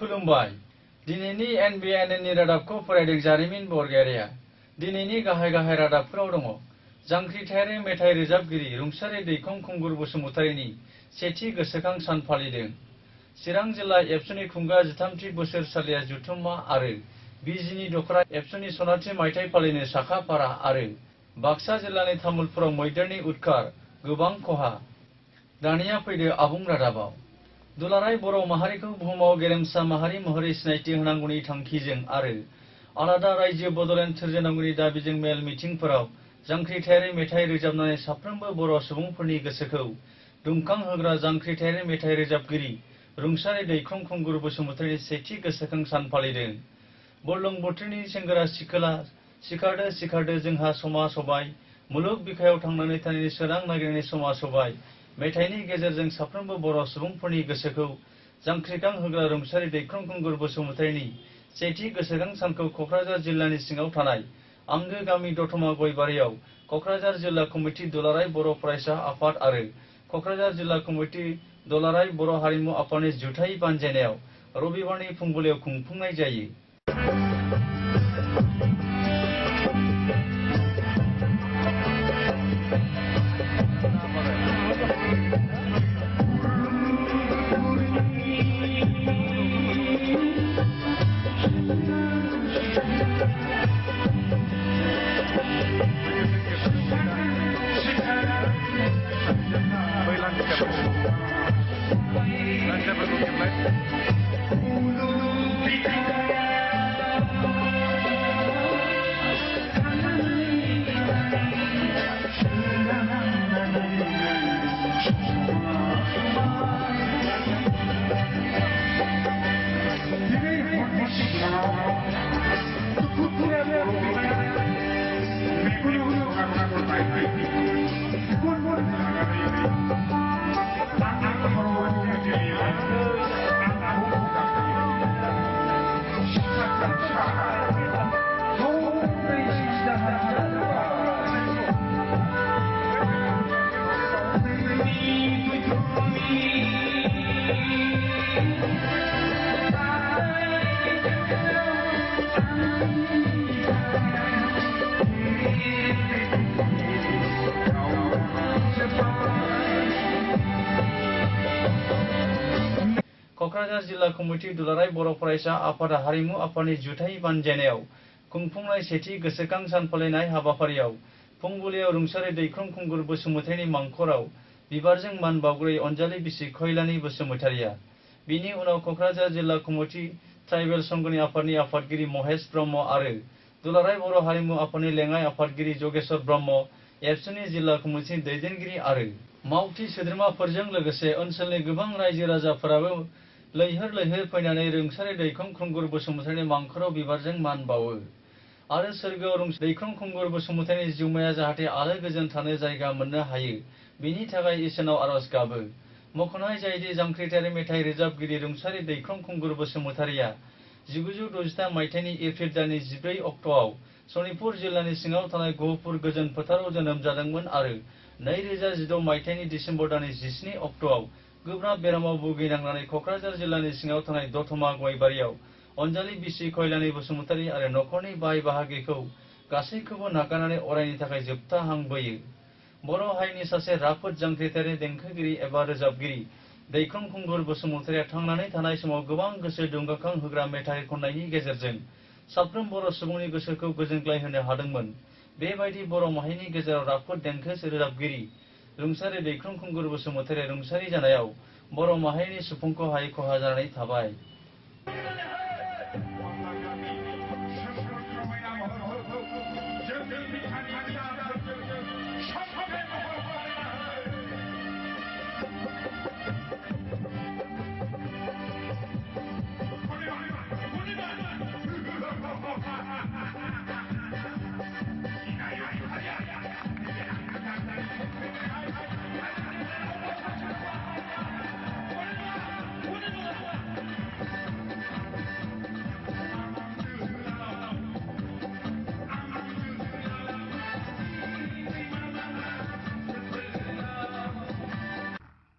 खुलुमबाय दिनैनि एनबिएननि रादाबखौ फरायदों जारिमिन बरगयारिया दिनैनि गाहाय रादाबफोराव दङ जांख्रिथायारि मेथाइ रोजाबगिरि रुंसारि दैखं खुंगुर बसुमतारीनि सेथि गोसोखां सान फालिदों चिरां जिल्ला एबसुनि खुंगा 13थि बोसोरसालिया जुथुम्मा आरो बिजिनि दखरा एबसुनि सनाथि मायथाइ फालिनो साखाफारा आरो बाक्सा जिल्लानि तामुलपुराव मैदेरनि उदखार गोबां खहा दानिया फैदो आबुं रादाबाव दुलाराय बर' माहारिखौ बुहुमाव गेरेमसा माहारि महरै सिनायथि होनांगौनि थांखिजों आरो आलादा रायजो बडलेण्ड सोरजिनांगौनि दाबिजों मेल मिथिंफोराव जांख्रिथायारि मेथाइ रोजाबनानै साफ्रोमबो बर' सुबुंफोरनि गोसोखौ दुंखांहोग्रा जांख्रिथायारि मेथाइ रोजाबगिरि रुंसारि दैखं खुंगुर बसुमतारीनि सेथि गोसोखां सान फालिदों बुरलुंबुथुरनि सेंग्रा सिखोला सिखारदो जोंहा समा सबाय मुलुग बिखायाव थांनानै थानायनि सोरां नागिरनायनि समा सबाय मेथाइनि गेजेरजों साफ्रोमबो बर' सुबुंफोरनि गोसोखौ जांख्रिखां होग्रा रुंसारि दैखं खुंगुर बसुमतारीनि सेथि गोसोखां सानखौ क'क्राझार जिल्लानि सिङाव थानाय आंगो गामि दतमा गयबारियाव क'क्राझार जिल्ला कमिटि दुलाराय बर' फरायसा आफाद आरो क'क्राझार जिल्ला कमिटि दुलाराय बर' हारिमु आफादनि जुथाइ बानजायनायाव रबिबारनि फुंबिलियाव खुंफुंनाय जायो। क'क्राझार जिल्ला कमिटि दुलाराय बर' फरायसा आफाद हारिमु आफादनि जुथाइ बानजायनायाव खुंफुंनाय सेथि गोसोखां सान फालिनाय हाबाफारियाव फुंबिलियाव रुंसारि दैखं खुंगुर बसुमतारीनि मांखराव बिबारजों मान बाउग्रोयो अनजालि बिसि खैलानि बसुमतारीया बिनि उनाव क'क्राझार जिल्ला कमिटि ट्राइबेल संघनि आफादनि आफादगिरि महेश ब्रह्म आरो दुलाराय बर' हारिमु आफादनि लेङाइ आफादगिरि जगेश्वर ब्रह्म एबसुनि जिल्ला कमिटिनि दैदेनगिरि आरो मावथि सोद्रोमाफोरजों लोगोसे ओनसोलनि गोबां रायजो राजाफोराबो लैहोर फैनानै रुंसारि दैखं खुंगुर बसुमतारीनि मांखराव बिबारजों मान बावो आरो सोरगोआव दैखं खुंगुर बसुमतारीनि जिउमाया जाहाथे आलो गोजोन थानो जायगा मोननो हायो बिनि थाखाय इसोरनाव आरज गाबो। मख'नाय जायोदि जांख्रिथायारि मेथाइ रोजाबगिरि रुंसारि दैखं खुंगुर बसुमतारीया 1963 मायथाइनि एप्रिल दाननि 14 अक्ट'आव सनितपुर जिल्लानि सिङाव थानाय गहपुर गोजोन फोथाराव जोनोम जादोंमोन आरो 2016 मायथाइनि दिसेम्बर दाननि 17 अक्ट'आव गोब्राब बेरामाव भुगिनांनानै क'क्राझार जिल्लानि सिङाव थानाय दतमा गयबारियाव अनजालि बिसि खैलानि बसुमतारी आरो नखरनि बाय बाहागिखौ गासैखौबो नागारनानै अरायनि थाखाय जोबथा हां बोयो। बर' हारिनि सासे राफोद जांख्रिथायारि देंखोगिरि एबा रोजाबगिरि दैखं खुंगुर बसुमतारीया थांनानै थानाय समाव गोबां गोसो दुंगाखां होग्रा मेथाइ खननायनि गेजेरजों साफ्रोम बर' सुबुंनि गोसोखौ गोजोनग्लाय होनो हादोंमोन। बेबायदि बर' माहारिनि गेजेराव राफोद देंखो रोजाबगिरि रुंसारि दैखं खुंगुर बसुमतारी रुंसारि जानायाव बर' माहारिनि सुबुंखौ हाय खहा जानानै थाबाय।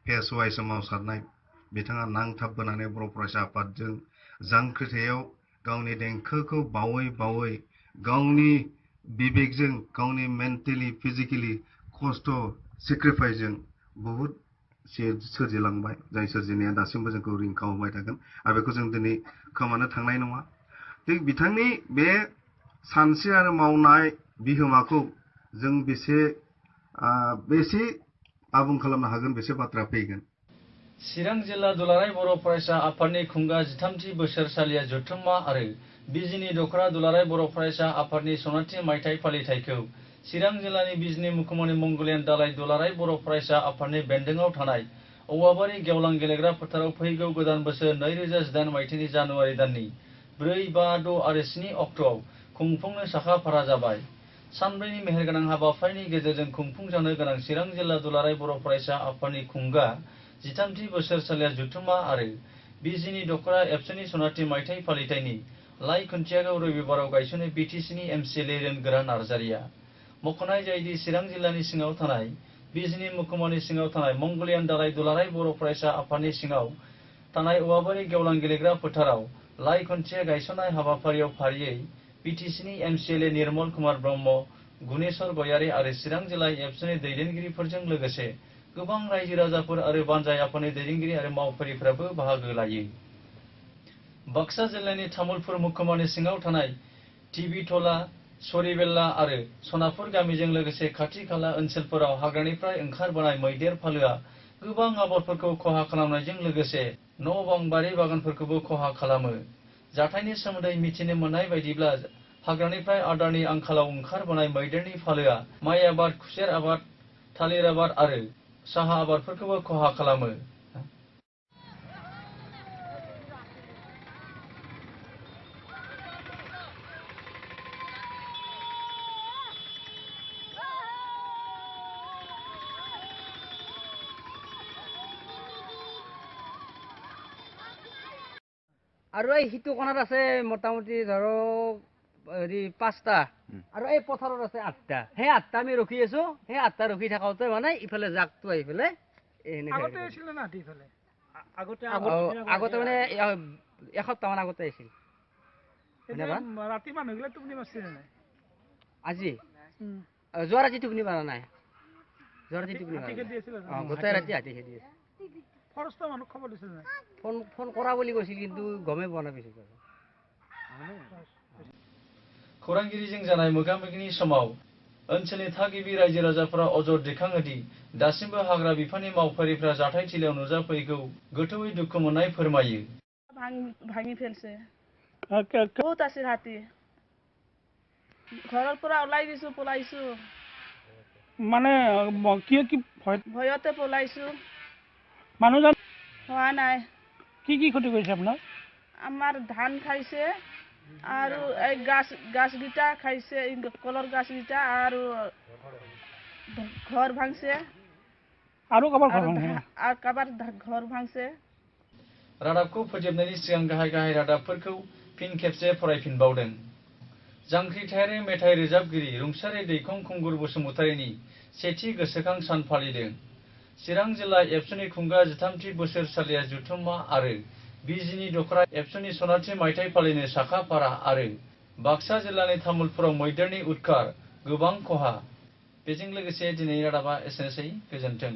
एसवाइ सोमावसारनाय बिथाङा नांथाबबोनानै बर' फरायसा आफादजों जांख्रिथायाव गावनि देंखोखौ बावै बावै गावनि बिबेकजों गावनि मेन्टेलि फिजिकेलि खस्थ' सेक्रिफाइसजों बहुद सोरजिलांबाय जाय सोरजिनाया दासिमबो जोंखौ रिंखांहोबाय थागोन आरो बेखौ जों दिनै खोमानो थांनाय नङा। थिग बिथांनि बे सानस्रि आरो मावनाय बिहोमाखौ जों बेसे आबुं खालामनो हागोन बेसे बाथ्रा फैगोन। चिरां जिल्ला दुलाराय बर' फरायसा आफादनि खुंगा 13थि बोसोरसालिया जथुम्मा आरो बिजिनि दख'रा दुलाराय बर' फरायसा आफादनि सनाथि मायथाइ फालिथायखौ चिरां जिल्लानि बिजनी मुखुमनि मंगलियान दालाय दुलाराय बर' फरायसा आफादनि बेन्दोङाव थानाय औवाबारि गेवलां गेलेग्रा फोथाराव फैगौ गोदान बोसोर 2018 मायथाइनि जानुवारि दाननि 4, 5, 6 आरो 7 अक्ट'आव खुंफुंनो साखा-फारा जाबाय। सानब्रैनि मेहेरगोनां हाबाफारिनि गेजेरजों खुंफुंजानो गोनां चिरां जिल्ला दुलाराय बर' फरायसा आफादनि खुंगा 13थि बोसोरसालिया जथुम्मा आरो बिजिनि दख'रा एबसुनि सनाथि मायथाइ फालिथायनि लाइ खुन्थियाखौ रबिबाराव गायसननो बिटिसिनि एमसिएलए रोनगोरा नार्जारिया मख'नाय जायोदि चिरां जिल्लानि सिङाव थानाय बिजिनि मुखुमनि सिङाव थानाय मंगलियान दालाय दुलाराय बर' फरायसा आफादनि सिङाव थानाय औवाबारि गेवलां गेलेग्रा फोथाराव लाइ खुन्थिया गायसननाय हाबाफारियाव फारियै बिटिसिनि एमसिएलए निर्मल कुमार ब्रह्म, गुनेश्वर गयारी आरो चिरां जिल्ला एबसुनि दैदेनगिरिफोरजों लोगोसे गोबां रायजो राजाफोर आरो बानजाय आफादनि दैदेनगिरि आरो मावफारिफ्राबो बाहागो लायो। बाक्सा जिल्लानि तामुलपुर मुखुमानि सिङाव थानाय टिबिटला, सरिबेल्ला आरो सनापुर गामिजों लोगोसे खाथि खाला ओनसोलफोराव हाग्रानिफ्राय ओंखारबोनाय मैदेर फालोआ गोबां आबादफोरखौ खहा खालामनायजों लोगोसे न'-बां बारि बागानफोरखौबो खहा खालामो। जाथायनि सोमोन्दै मिथिनो मोननाय बायदिब्ला हाग्रानिफ्राय आदारनि आंखालाव ओंखारबोनाय मैदेरनि फालोआ माइ आबाद, खुसेर आबाद, थालिर आबाद आरो साहा आबादफोरखौबो खहा खालामो। আৰু এই সিটো কোণাত আছে মোটামুটি ধৰক 5টা আৰু এই পথাৰত আছে 8টা। সেই 8টা আমি ৰখি আছো। সেই 8টা ৰখি থাকোতে মানে ইফালে জাকটো আহি পেলাই আগতে আছিল না ইফালে আগতে মানে এসপ্তাহমান আগতে আছিল। ৰাতি মানুহগিলা টোপনি মাৰছে নাই আজি? যোৱা ৰাতি টোপনি মাৰা নাই। যোৱা ৰাতি টোপনি মাৰা নাই। গোটেই ৰাতি হাতী খেদি আছে। ফৰেষ্টৰ মানুহ খবৰ দিছিল নাই? ফোন কৰা বুলি কৈছিল কিন্তু গমে পোৱা নাই পিছত। खौरांगिरिजों जानाय मोगा-मोगिनि समाव ओनसोलनि थागिबि रायजो राजाफोरा अजद दैखाङोदि दासिमबो हाग्रा बिफाननि मावफारिफ्रा जाथायथिलियाव नुजाफैगौ गोथौयै दुखु मोननाय फोरमायो। ভাঙি ফেলছে বহুত আছিল হাতী ঘৰৰ পৰা ওলাই দিছো পলাইছো মানে কি কি ভয়তে পলাইছো মানুহজন হোৱা নাই কি কি ক্ষতি কৰিছে আপোনাৰ আমাৰ ধান খাইছে আৰু এই গাছগিটা খাইছে কলৰ গাছগিটা আৰু ঘৰ ভাঙছে আৰু কাবাৰ ঘৰ ভাঙছে। रादाबखौ फोजोबनायनि सिगां गाहाय गाहाय रादाबफोरखौ फिन खेबसे फरायफिनबावदों। जांख्रिथायारि मेथाइ रोजाबगिरि रुंसारि दैखं खुंगुर बसुमतारीनि सेथि गोसोखां सान फालिदों। चिरां जिल्ला एबसुनि खुंगा 13थि बोसोरसालिया जथुम्मा आरो बिजिनि दख'रा एबसुनि सनाथि मायथाइ फालिनो साखा-फारा आरो बाक्सा जिल्लानि तामुलपुराव मैदेरनि उदखार गोबां खहा। बेजों लोगोसे दिनैनि रादाबा एसेनोसै। गोजोन्थों।